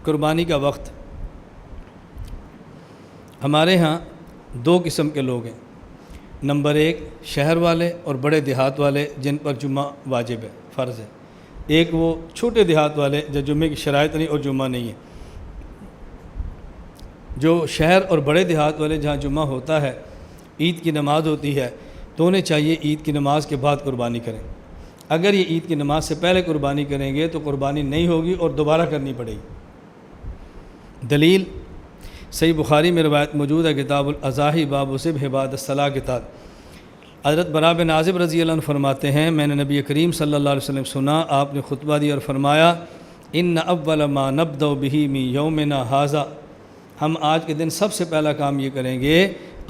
قربانی کا وقت ہمارے ہاں دو قسم کے لوگ ہیں۔ نمبر ایک شہر والے اور بڑے دیہات والے جن پر جمعہ واجب ہے، فرض ہے۔ ایک وہ چھوٹے دیہات والے جو جمعے کی شرائط نہیں اور جمعہ نہیں ہے۔ جو شہر اور بڑے دیہات والے جہاں جمعہ ہوتا ہے، عید کی نماز ہوتی ہے، تو انہیں چاہیے عید کی نماز کے بعد قربانی کریں۔ اگر یہ عید کی نماز سے پہلے قربانی کریں گے تو قربانی نہیں ہوگی اور دوبارہ کرنی پڑے گی۔ دلیل صحیح بخاری میں روایت موجود ہے، کتاب الاضاحی باب ذبح بعد الصلاۃ کتاب۔ حضرت براء بن عازب رضی اللہ عنہ فرماتے ہیں، میں نے نبی کریم صلی اللہ علیہ وسلم سنا، آپ نے خطبہ دیا اور فرمایا، ان اول ما نبدأ به من یومنا ھذا، ہم آج کے دن سب سے پہلا کام یہ کریں گے،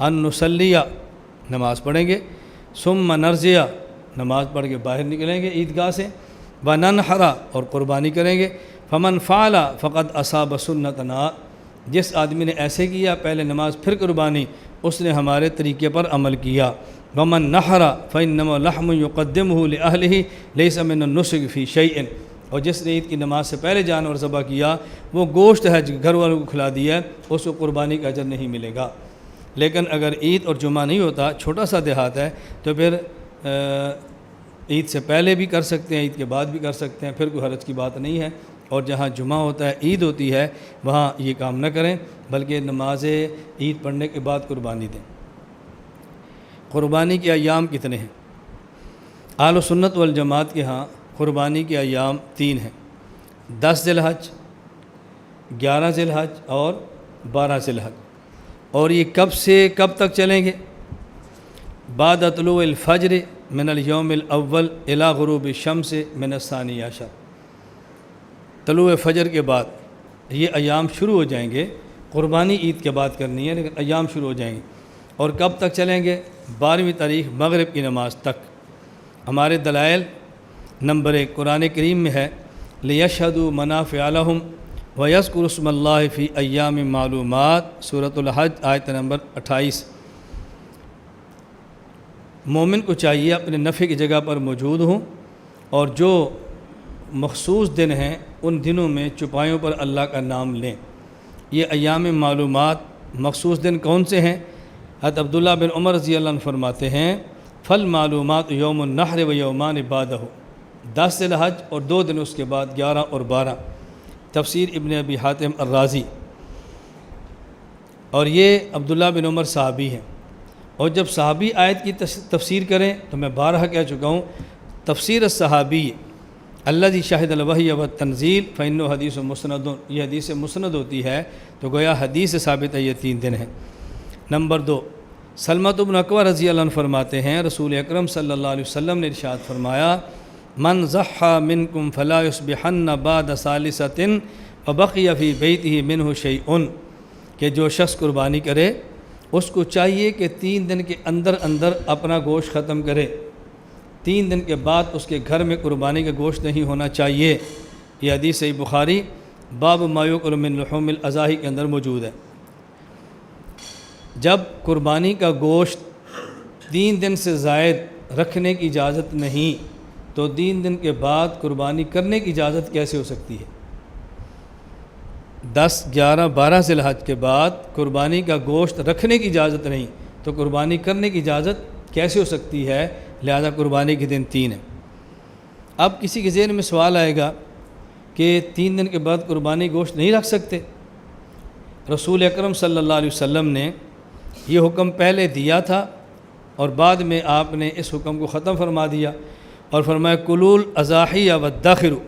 ان نصلی، نماز پڑھیں گے، ثم نرجع، نماز پڑھ کے باہر نکلیں گے عیدگاہ سے، وننحر، اور قربانی کریں گے، فمن فعل فقد اصاب سنتنا، جس آدمی نے ایسے کیا، پہلے نماز پھر قربانی، اس نے ہمارے طریقے پر عمل کیا۔ ومن نحر فإنما لحم يقدمه لأهله ليس من النسك في شيء، اور جس نے عید کی نماز سے پہلے جانور ذبح کیا، وہ گوشت ہے گھر والوں کو کھلا دیا ہے، اس کو قربانی کا اجر نہیں ملے گا۔ لیکن اگر عید اور جمعہ نہیں ہوتا، چھوٹا سا دیہات ہے، تو پھر عید سے پہلے بھی کر سکتے ہیں، عید کے بعد بھی کر سکتے ہیں، پھر کوئی حرج کی بات نہیں ہے۔ اور جہاں جمعہ ہوتا ہے، عید ہوتی ہے، وہاں یہ کام نہ کریں، بلکہ نماز عید پڑھنے کے بعد قربانی دیں۔ قربانی کے ایام کتنے ہیں؟ اہل سنت والجماعت کے ہاں قربانی کے ایام 3 ہیں، 10 ذی الحج، 11 ذی الحج اور 12 ذی الحج۔ اور یہ کب سے کب تک چلیں گے؟ بعد طلوع الفجر من الیوم الاول الی غروب الشمس من الثانی عشر، طلوع فجر کے بعد یہ ایام شروع ہو جائیں گے۔ قربانی عید کے بعد کرنی ہے، لیکن ایام شروع ہو جائیں گے۔ اور کب تک چلیں گے؟ 12ویں تاریخ مغرب کی نماز تک۔ ہمارے دلائل، نمبر 1 قرآن کریم میں ہے، لِيَشْهَدُوا مَنَافِعَ لَهُمْ وَيَذْكُرُوا اسْمَ اللَّهِ فِي أَيَّامٍ مَّعْلُومَاتٍ، سورۃ الحج آیت نمبر 28۔ مومن کو چاہیے اپنے نفع کی جگہ پر موجود ہوں، اور جو مخصوص دن ہیں ان دنوں میں چوپایوں پر اللہ کا نام لیں۔ یہ ایام معلومات مخصوص دن کون سے ہیں؟ حضرت عبداللہ بن عمر رضی اللہ عنہ فرماتے ہیں، فل معلومات یوم النحر و یومان بعدہ، 10 ذی الحج اور 2 دن اس کے بعد 11 اور 12۔ تفسیر ابن ابی حاتم الرازی۔ اور یہ عبداللہ بن عمر صحابی ہیں، اور جب صحابی آیت کی تفسیر کریں تو میں بارہا کہہ چکا ہوں، تفسیر الصحابی الذی شہد الوحی والتنزیل فإنہ حدیث مسند، یہ حدیث مسند ہوتی ہے تو گویا حدیث سے ثابت ہے یہ 3 دن ہیں۔ نمبر 2 سلمۃ بن اکوع رضی اللہ عنہ فرماتے ہیں، رسول اکرم صلی اللہ علیہ وسلم نے ارشاد فرمایا، من ضحى منکم فلا یصبحن بعد ثالثۃ وبقی فی بیتہ منہ شیء، کہ جو شخص قربانی کرے اس کو چاہیے کہ 3 دن کے اندر اندر اپنا گوشت ختم کرے، 3 دن کے بعد اس کے گھر میں قربانی کا گوشت نہیں ہونا چاہیے۔ یہ حدیث صحیح بخاری باب ما یؤکل من لحوم الاضاحی کے اندر موجود ہے۔ جب قربانی کا گوشت 3 دن سے زائد رکھنے کی اجازت نہیں، تو 3 دن کے بعد قربانی کرنے کی اجازت کیسے ہو سکتی ہے؟ 10، 11، 12 ذی الحج کے بعد قربانی کا گوشت رکھنے کی اجازت نہیں، تو قربانی کرنے کی اجازت کیسے ہو سکتی ہے؟ لہذا قربانی کے دن 3 ہیں۔ اب کسی کے ذہن میں سوال آئے گا کہ 3 دن کے بعد قربانی گوشت نہیں رکھ سکتے؟ رسول اکرم صلی اللہ علیہ وسلم نے یہ حکم پہلے دیا تھا، اور بعد میں آپ نے اس حکم کو ختم فرما دیا اور فرمایا، کلوا الاضاحی وادخروا،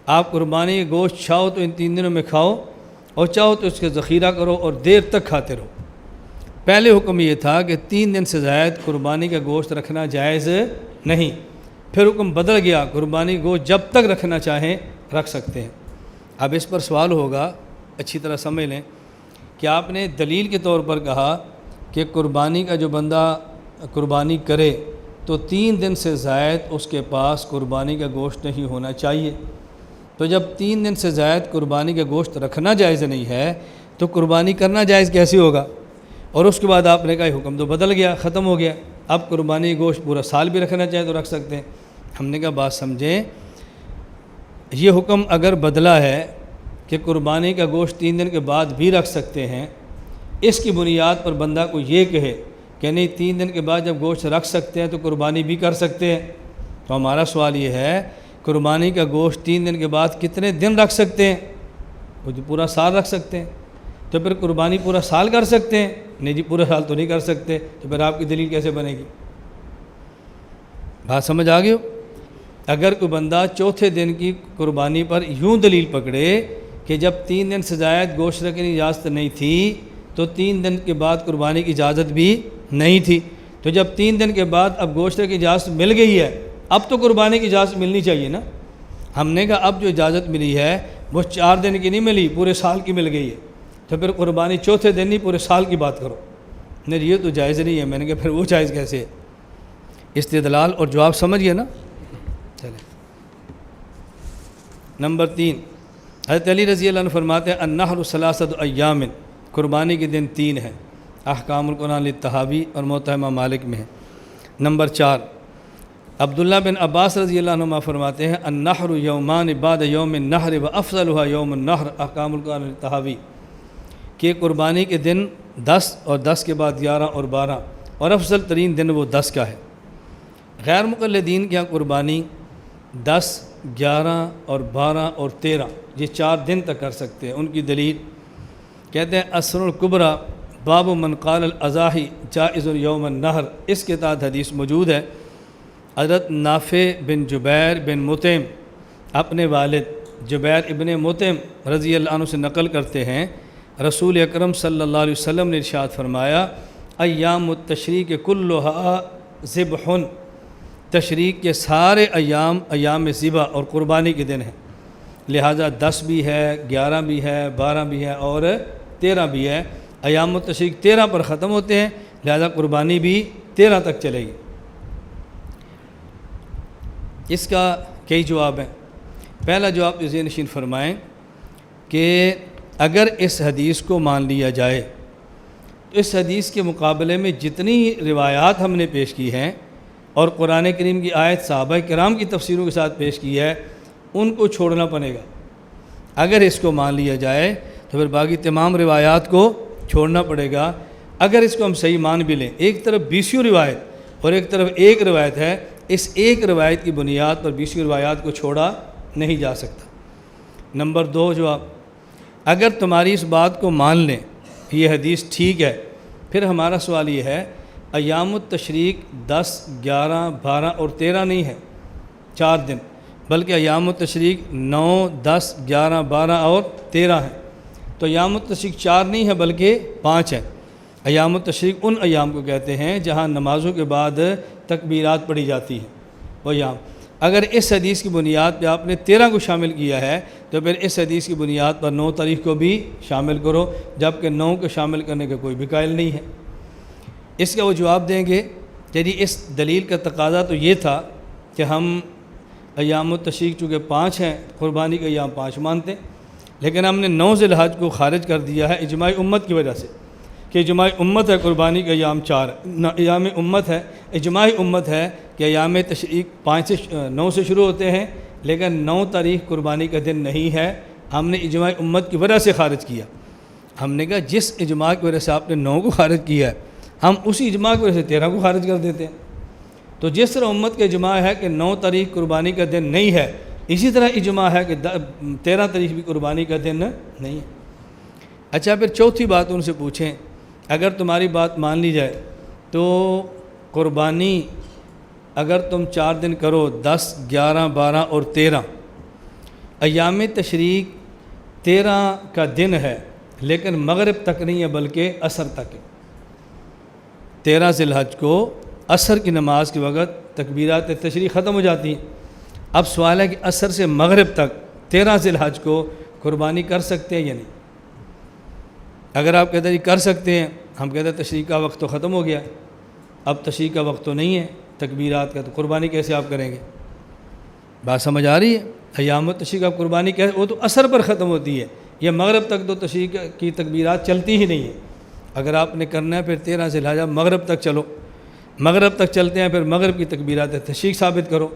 آپ قربانی کے گوشت چاہو تو ان 3 دنوں میں کھاؤ، اور چاہو تو اس کے ذخیرہ کرو اور دیر تک کھاتے رہو۔ پہلے حکم یہ تھا کہ 3 دن سے زائد قربانی کا گوشت رکھنا جائز نہیں، پھر حکم بدل گیا، قربانی کا گوشت جب تک رکھنا چاہیں رکھ سکتے ہیں۔ اب اس پر سوال ہوگا، اچھی طرح سمجھ لیں کہ آپ نے دلیل کے طور پر کہا کہ قربانی کا جو بندہ قربانی کرے تو 3 دن سے زائد اس کے پاس قربانی کا گوشت نہیں ہونا چاہیے۔ تو جب 3 دن سے زائد قربانی کا گوشت رکھنا جائز نہیں ہے تو قربانی کرنا جائز کیسے ہوگا؟ اور اس کے بعد آپ نے کہا یہ حکم تو بدل گیا، ختم ہو گیا، اب قربانی گوشت پورا سال بھی رکھنا چاہے تو رکھ سکتے ہیں۔ ہم نے کہا بات سمجھیں، یہ حکم اگر بدلا ہے کہ قربانی کا گوشت 3 دن کے بعد بھی رکھ سکتے ہیں، اس کی بنیاد پر بندہ کو یہ کہے کہ نہیں 3 دن کے بعد جب گوشت رکھ سکتے ہیں تو قربانی بھی کر سکتے ہیں، تو ہمارا سوال یہ ہے قربانی کا گوشت 3 دن کے بعد کتنے دن رکھ سکتے ہیں؟ وہ جو پورا سال رکھ سکتے ہیں، تو پھر قربانی پورا سال کر سکتے ہیں؟ نہیں جی، پورا سال تو نہیں کر سکتے، تو پھر آپ کی دلیل کیسے بنے گی؟ بات سمجھ آ گئی ہو؟ اگر کوئی بندہ چوتھے دن کی قربانی پر یوں دلیل پکڑے کہ جب 3 دن سے زائد گوشت رکھنے کی اجازت نہیں تھی تو 3 دن کے بعد قربانی کی اجازت بھی نہیں تھی، تو جب 3 دن کے بعد اب گوشت کی اجازت مل گئی ہے، اب تو قربانی کی اجازت ملنی چاہیے نا۔ ہم نے کہا اب جو اجازت ملی ہے وہ 4 دن کی نہیں ملی، پورے سال کی مل گئی ہے، تو پھر قربانی چوتھے دن نہیں پورے سال کی بات کرو۔ نہیں یہ تو جائز نہیں ہے۔ میں نے کہا پھر وہ جائز کیسے ہے؟ استدلال اور جواب سمجھ گئے نا؟ چلیں نمبر 3، حضرت علی رضی اللہ عنہ فرماتے ہیں النحر ثلاثۃ ایام، قربانی کے دن 3 ہیں، احکام القرآن للطحاوی اور متہمہ مالک میں ہے۔ نمبر 4، عبداللہ بن عباس رضی اللہ عنہ فرماتے ہیں النحر یومان بعد یوم النحر وافضلها یوم النحر، احکام القرآن للطحاوی، کہ قربانی کے دن 10 اور 10 کے بعد 11 اور 12 اور افضل ترین دن وہ 10 کا ہے۔ غیر مقلدین کے یہاں قربانی 10، 11 اور 12 اور 13 یہ 4 دن تک کر سکتے ہیں۔ ان کی دلیل کہتے ہیں اسن الکبریٰ باب من قال الاضاحی جائز یوم النحر، اس کے تحت حدیث موجود ہے۔ حضرت نافع بن جبیر بن مطعم اپنے والد جبیر ابن مطعم رضی اللہ عنہ سے نقل کرتے ہیں رسول اکرم صلی اللہ علیہ وسلم نے ارشاد فرمایا ایام التشریق کلھا ذبح، تشریق کے سارے ایام ذبح اور قربانی کے دن ہیں، لہٰذا 10 بھی ہے، 11 بھی ہے، 12 بھی ہے اور 13 بھی ہے۔ ایام التشریق 13 پر ختم ہوتے ہیں، لہٰذا قربانی بھی 13 تک چلے گی۔ اس کا کئی جواب ہیں۔ پہلا جواب ذہن نشین فرمائیں کہ اگر اس حدیث کو مان لیا جائے تو اس حدیث کے مقابلے میں جتنی روایات ہم نے پیش کی ہیں اور قرآن کریم کی آیت صحابہ کرام کی تفسیروں کے ساتھ پیش کی ہے ان کو چھوڑنا پڑے گا۔ اگر اس کو مان لیا جائے تو پھر باقی تمام روایات کو چھوڑنا پڑے گا۔ اگر اس کو ہم صحیح مان بھی لیں، ایک طرف 20 روایت اور ایک طرف ایک روایت ہے، اس ایک روایت کی بنیاد پر 20 روایات کو چھوڑا نہیں جا سکتا۔ نمبر 2 جواب، اگر تمہاری اس بات کو مان لیں یہ حدیث ٹھیک ہے، پھر ہمارا سوال یہ ہے ایام التشریق 10، 11، 12 اور 13 نہیں ہے 4 دن، بلکہ ایام التشریق 9، 10، 11، 12 اور 13 ہیں، تو ایام التشریق 4 نہیں ہے بلکہ 5 ہے۔ ایام التشریق ان ایام کو کہتے ہیں جہاں نمازوں کے بعد تکبیرات پڑھی جاتی ہیں وہ ایام۔ اگر اس حدیث کی بنیاد پہ آپ نے 13 کو شامل کیا ہے تو پھر اس حدیث کی بنیاد پر 9 تاریخ کو بھی شامل کرو، جبکہ 9 کو شامل کرنے کا کوئی بھی قائل نہیں ہے۔ اس کا وہ جواب دیں گے کہ جی اس دلیل کا تقاضا تو یہ تھا کہ ہم ایام التشریق چونکہ 5 ہیں، قربانی کا ایام 5 مانتے ہیں، لیکن ہم نے 9 ذی الحج کو خارج کر دیا ہے اجماع امت کی وجہ سے کہ اجماع امت ہے قربانی کا ایام 4 ایام امت ہے، اجماع امت ہے کہ ایام تشریق 9 سے شروع ہوتے ہیں، لیکن 9 تاریخ قربانی کا دن نہیں ہے۔ ہم نے اجماع امت کی وجہ سے خارج کیا۔ ہم نے کہا جس اجماع کی وجہ سے آپ نے 9 کو خارج کیا ہے، ہم اسی اجماع کی وجہ سے 13 کو خارج کر دیتے ہیں۔ تو جس طرح امت کا اجماع ہے کہ 9 تاریخ قربانی کا دن نہیں ہے، اسی طرح اجماع ہے کہ 13 تاریخ بھی قربانی کا دن نہیں ہے۔ اچھا پھر چوتھی بات ان سے پوچھیں، اگر تمہاری بات مان لی جائے تو قربانی اگر تم 4 دن کرو 10، 11، 12 اور 13، ایام تشریق 13 کا دن ہے لیکن مغرب تک نہیں ہے بلکہ عصر تک ہے۔ 13 ذی الحج کو عصر کی نماز کے وقت تکبیرات تشریق ختم ہو جاتی ہیں۔ اب سوال ہے کہ عصر سے مغرب تک 13 ذی الحج کو قربانی کر سکتے ہیں یا نہیں؟ اگر آپ کہتے ہیں کر سکتے ہیں، ہم کہتے ہیں تشریق کا وقت تو ختم ہو گیا، اب تشریق کا وقت تو نہیں ہے تکبیرات کا، تو قربانی کیسے آپ کریں گے؟ بات سمجھ آ رہی ہے؟ ایام التشریق آپ قربانی کیسے، وہ تو عصر پر ختم ہوتی ہے، یہ مغرب تک تو تشریق کی تکبیرات چلتی ہی نہیں ہے۔ اگر آپ نے کرنا ہے پھر 13 ذی الحج مغرب تک چلو، مغرب تک چلتے ہیں، پھر مغرب کی تکبیرات تشریق ثابت کرو۔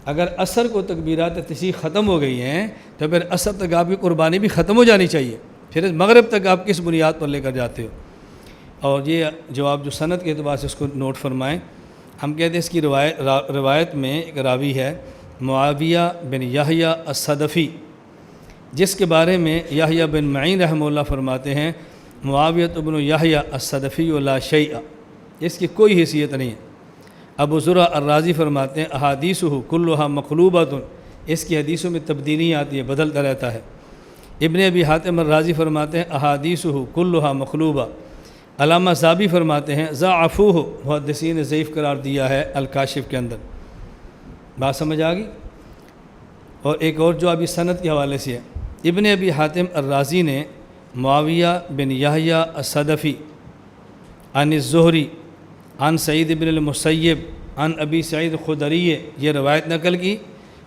اگر عصر کو تکبیرات تشریق ختم ہو گئی ہیں تو پھر عصر تک آپ کی قربانی بھی ختم ہو جانی چاہیے، پھر مغرب تک آپ کس بنیاد پر لے کر جاتے ہو؟ اور یہ جواب جو سند کے اعتبار سے اس کو نوٹ فرمائیں، ہم کہتے ہیں اس کی روایت میں ایک راوی ہے معاویہ بن یحییٰ الصدفی، جس کے بارے میں یحییٰ بن معین رحمہ اللہ فرماتے ہیں معاویہ بن یحییٰ الصدفی لا شیء، اس کی کوئی حیثیت نہیں ہے۔ ابو زرع الرازی فرماتے ہیں احادیثہ کلھا مقلوبۃ، اس کی حدیثوں میں تبدیلی آتی ہے، بدلتا رہتا ہے۔ ابن ابی حاتم الرازی فرماتے ہیں احادیثہ کلھا مقلوبہ۔ علامہ ذابی فرماتے ہیں ضعفوہ، محدثین نے ضعیف قرار دیا ہے الکاشف کے اندر۔ بات سمجھ آ گئی؟ اور ایک اور جو ابھی سند کے حوالے سے ہے، ابن ابی حاتم الرازی نے معاویہ بن یحییٰ الصدفی عن الزہری عن سعید بن المسیب عن ابی سعید خدری یہ روایت نقل کی،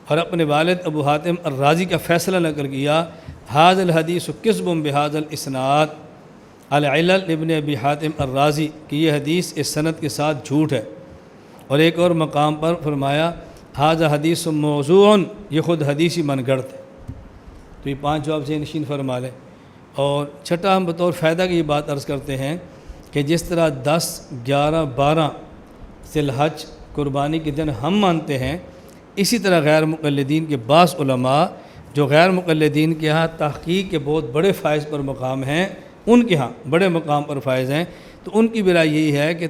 اور اپنے والد ابو حاتم الرازی کا فیصلہ نقل کیا ھذا الحدیث کذب بھذا الاسناد، العلل ابن ابی حاتم الرازی کہ یہ حدیث اس سند کے ساتھ جھوٹ ہے۔ اور ایک اور مقام پر فرمایا ھذا حدیث موضوع، یہ خود حدیثی من گڑت ہے۔ تو یہ 5 جواب ذہن نشین فرما لیں۔ اور چھٹا ہم بطور فائدہ کی یہ بات عرض کرتے ہیں کہ جس طرح 10، 11، 12 ذی الحج قربانی کے دن ہم مانتے ہیں، اسی طرح غیر مقلدین کے بعض علماء جو غیر مقلدین کے ہاں تحقیق کے بہت بڑے فائز پر مقام ہیں، ان کے ہاں بڑے مقام پر فائز ہیں، تو ان کی برائے یہی ہے کہ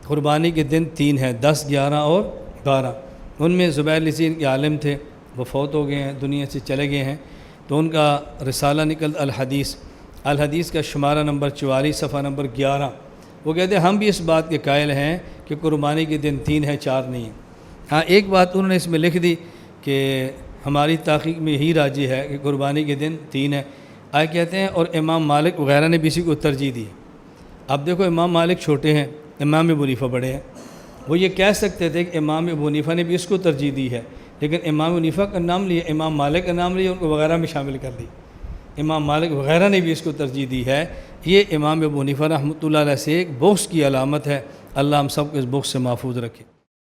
قربانی کے دن 3 ہیں، 10، 11 اور 12۔ ان میں زبیر لذین کے عالم تھے، وہ فوت ہو گئے ہیں، دنیا سے چلے گئے ہیں، تو ان کا رسالہ نکل الحدیث کا شمارہ نمبر 44 صفحہ نمبر 11۔ وہ کہتے ہیں ہم بھی اس بات کے قائل ہیں کہ قربانی کے دن 3 ہیں، 4 نہیں ہیں۔ ہاں ایک بات انہوں نے اس میں لکھ دی کہ ہماری تحقیق میں یہی راجی ہے کہ قربانی کے دن 3 ہیں۔ آئے کہتے ہیں اور امام مالک وغیرہ نے بھی اسی کو ترجیح دی۔ اب دیکھو امام مالک چھوٹے ہیں، امام ابو حنیفہ بڑے ہیں، وہ یہ کہہ سکتے تھے کہ امام ابو حنیفہ نے بھی اس کو ترجیح دی ہے، لیکن امام ابو حنیفہ کا نام لیا، امام مالک کا نام لیا، ان کو وغیرہ میں شامل کر دی۔ امام مالک وغیرہ نے بھی اس کو ترجیح دی ہے۔ یہ امام ابو حنیفہ رحمۃ اللہ علیہ سے ایک بغض کی علامت ہے۔ اللہ ہم سب کو اس بغض سے محفوظ رکھے۔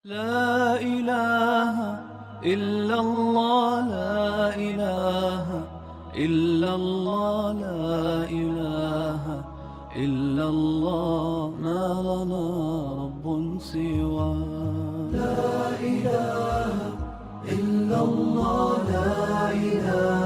لا الہ الا اللہ، لا الہ الا اللہ، لا الہ الا اللہ، ما لنا رب سوا۔ لا الہ الا اللہ، لا الہ